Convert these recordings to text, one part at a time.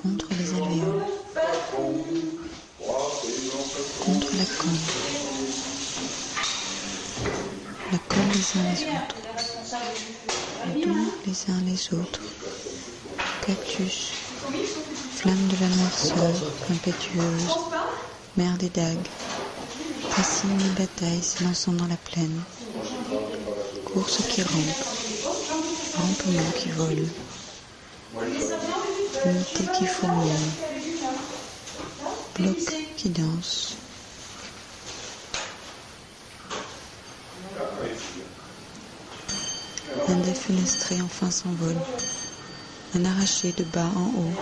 contre les alvéoles, contre la colle les uns les autres, le dos les uns les autres, cactus, flamme de la noirceur impétueuse, mer des dagues, racines et batailles s'élançant dans la plaine, course qui rampe, rampement qui vole, unité qui fourmille, bloc qui danse. Un défenestré enfin s'envole, un arraché de bas en haut,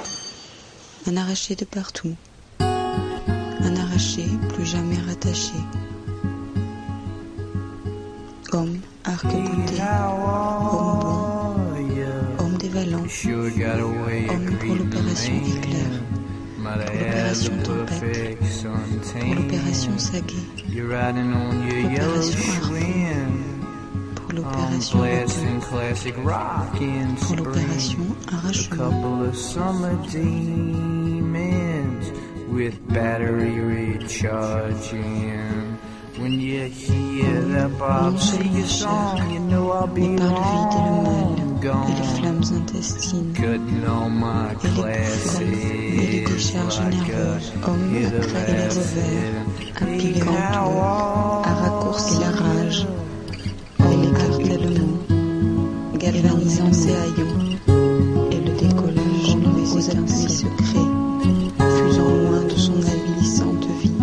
un arraché de partout, un arraché plus jamais rattaché. Homme arc-bouté, homme bon, homme dévalant, homme pour l'opération éclair, pour l'opération tempête, pour l'opération saguet, l'opération harpon, pour l'opération retour, pour l'opération arrachement. Non seulement la chair, mais par le vide et le mal, et les flammes intestines, et les bouffées, et les décharges nerveuses, homme à craquer les revers, à piler l'entour, à raccourcir la rage, homme écartèlement, galvanisant ses haillons, et le décollage aux appuis secrets, fusant loin de son avilissante vie.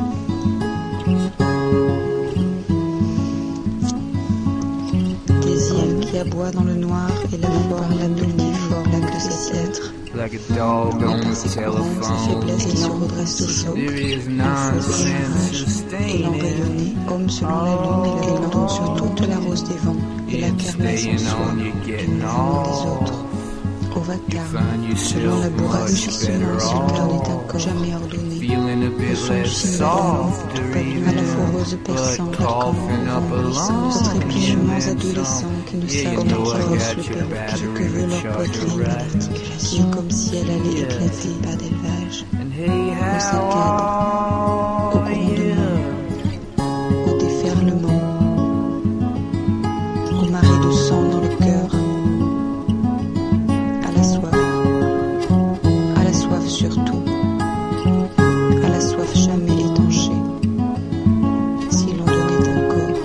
Qui aboie dans le noir et la par la multiforme de ses êtres. Mais par ses courantes, ses faiblesses qui se redressent au choc, il faut de l'orage et l'enrayonner, homme selon la lune et l'élan sur toute la rose des vents et la kermesse en soi du mouvement des autres. Au vacarme, selon la bourrade justement si le cœur n'est un jamais ordonné, le son du cymbale à la foreuse perçante, remplissant de strépillements adolescents qui ne savent qui rossent le perroquet que veut leur poitrine et l'articulation, comme si elle allait éclater par d'élevage, au saccade, au grondement, au déferlement, au marais de sang dans le cœur, à la soif surtout, à la soif jamais étanchée, si l'on donnait un corps.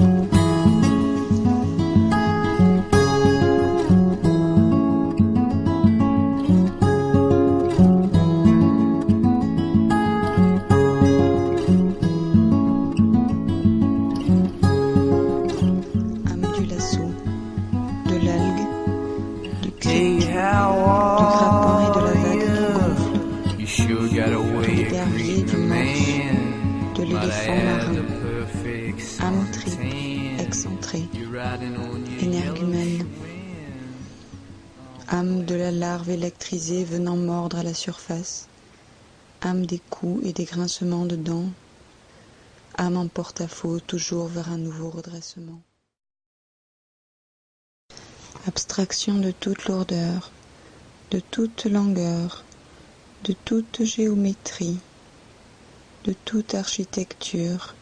Âme du lasso, de l'algue, du cric, du grappin et de la vague qui gonfle, de l'épervier, du morse, de l'éléphant marin, âme triple, excentrée, énergumène, âme de la larve électrisée venant mordre à la surface, âme des coups et des grincements de dents, âme en porte-à-faux toujours vers un nouveau redressement. Abstraction de toute lourdeur, de toute langueur, de toute géométrie, de toute architecture,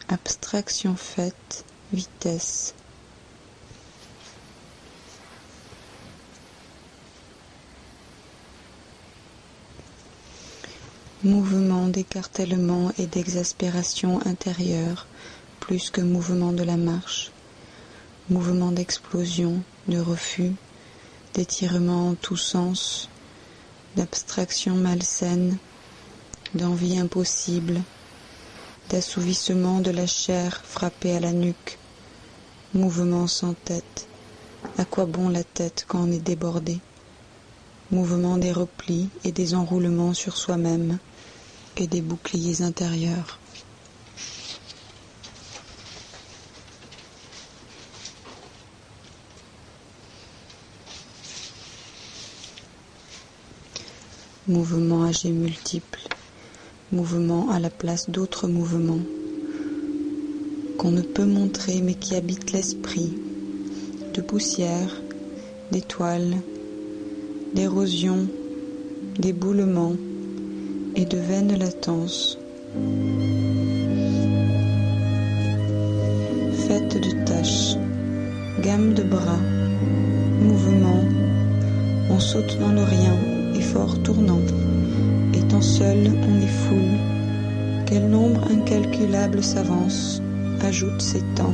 abstraction faite, vitesse. Mouvement d'écartèlement et d'exaspération intérieure, plus que mouvement de la marche, mouvement d'explosion, de refus, d'étirement en tous sens, d'abstraction malsaine, d'envie impossible, d'assouvissement de la chair frappée à la nuque, mouvement sans tête. À quoi bon la tête quand on est débordé? Mouvement des replis et des enroulements sur soi-même et des boucliers intérieurs. Mouvement à jets multiples, mouvement à la place d'autres mouvements, qu'on ne peut montrer mais qui habitent l'esprit, de poussière, d'étoiles, d'érosion, d'éboulements et de vaines latences. Fête de tâches, gamme de bras, mouvements, on saute dans le rien, effort tournant, étant seul on est foule. Quel nombre incalculable s'avance, ajoute ces temps.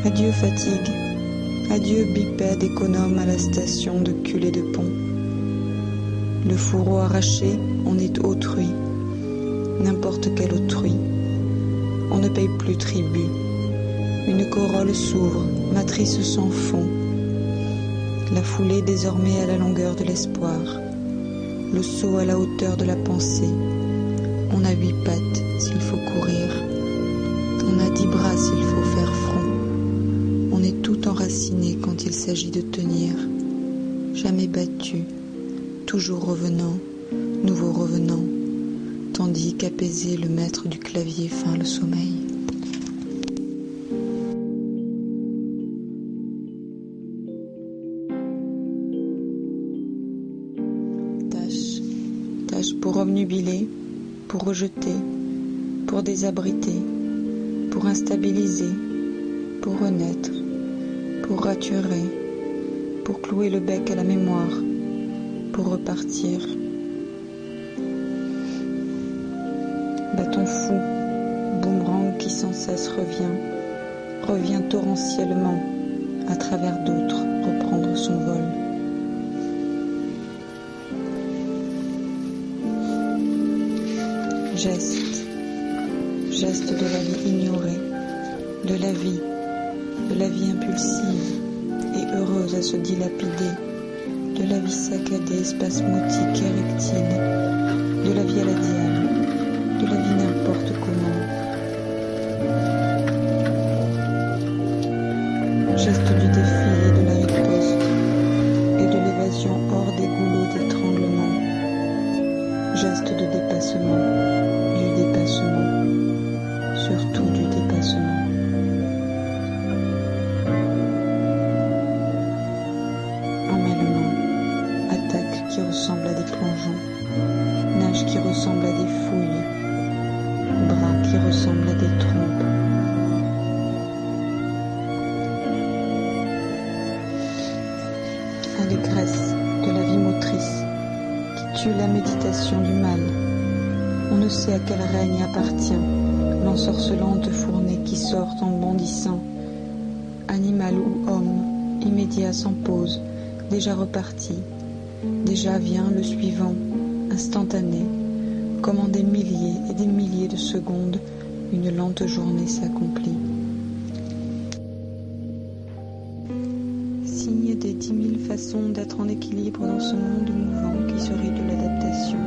Adieu fatigue, adieu bipède économe à la station de cul et de pont. Le fourreau arraché, on est autrui, n'importe quel autrui. On ne paye plus tribut. Une corolle s'ouvre, matrice sans fond. La foulée désormais à la longueur de l'espoir. Le saut à la hauteur de la pensée. On a 8 pattes s'il faut courir. On a 10 bras s'il faut faire front. On est tout enraciné quand il s'agit de tenir. Jamais battu, toujours revenant, nouveau revenant, tandis qu'apaisé le maître du clavier feint le sommeil. Tâche pour obnubiler, pour rejeter, pour désabriter, pour instabiliser, pour renaître, pour raturer, pour clouer le bec à la mémoire, pour repartir. Bâton fou, boomerang qui sans cesse revient torrentiellement à travers d'autres, reprendre son vol. Geste de la vie ignorée, de la vie impulsive et heureuse à se dilapider, de la vie saccadée, spasmodique, érectile, de la vie à la diable, de la vie n'importe comment. Geste du défi et de la riposte, et de l'évasion hors des goulots d'étranglement. Geste de dépassement, du dépassement, surtout du dépassement. Emmêlement, attaque qui ressemble à des plongeons, nage qui ressemble à des fouilles, bras qui ressemblent à des trompes. Allégresse de la vie motrice qui tue la méditation du mal. On ne sait à quel règne appartient l'ensorcelante fournée qui sort en bondissant. Animal ou homme, immédiat sans pause, déjà reparti, déjà vient le suivant, instantané, comme en des milliers et des milliers de secondes, une lente journée s'accomplit. Signe des 10 000 façons d'être en équilibre dans ce monde mouvant qui serait de l'adaptation.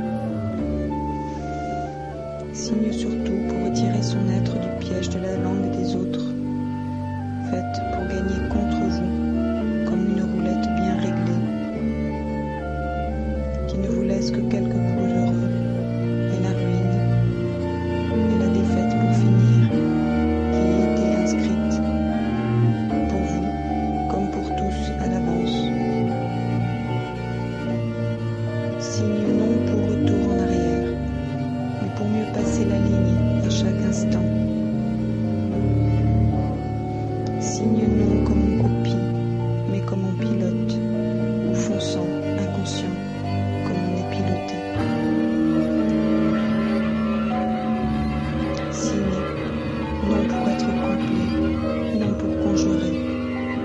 Signe surtout pour retirer son être du piège de la langue des autres, faite pour gagner contre vous, comme une roulette bien réglée, qui ne vous laisse que quelques coups heureux, et la ruine, et la défaite pour finir, qui y était inscrite, pour vous, comme pour tous à l'avance. Signe non pour retour en arrière, mais pour mieux passer la ligne à chaque instant. Signe non comme on copie, mais comme on pilote, ou fonçant, inconscient, comme on est piloté. Signe non pour être complet, non pour conjurer,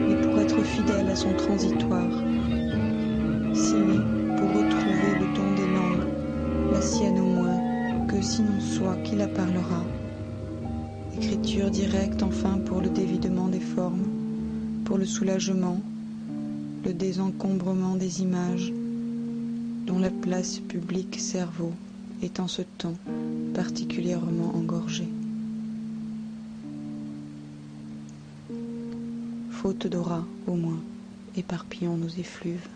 mais pour être fidèle à son transitoire. Signe pour retrouver le don des langues, la sienne au moins, que sinon soit qui la parlera. Écriture directe enfin pour le dévidement des formes, pour le soulagement, le désencombrement des images, dont la place publique cerveau est en ce temps particulièrement engorgée. Faute d'aura, au moins, éparpillons nos effluves.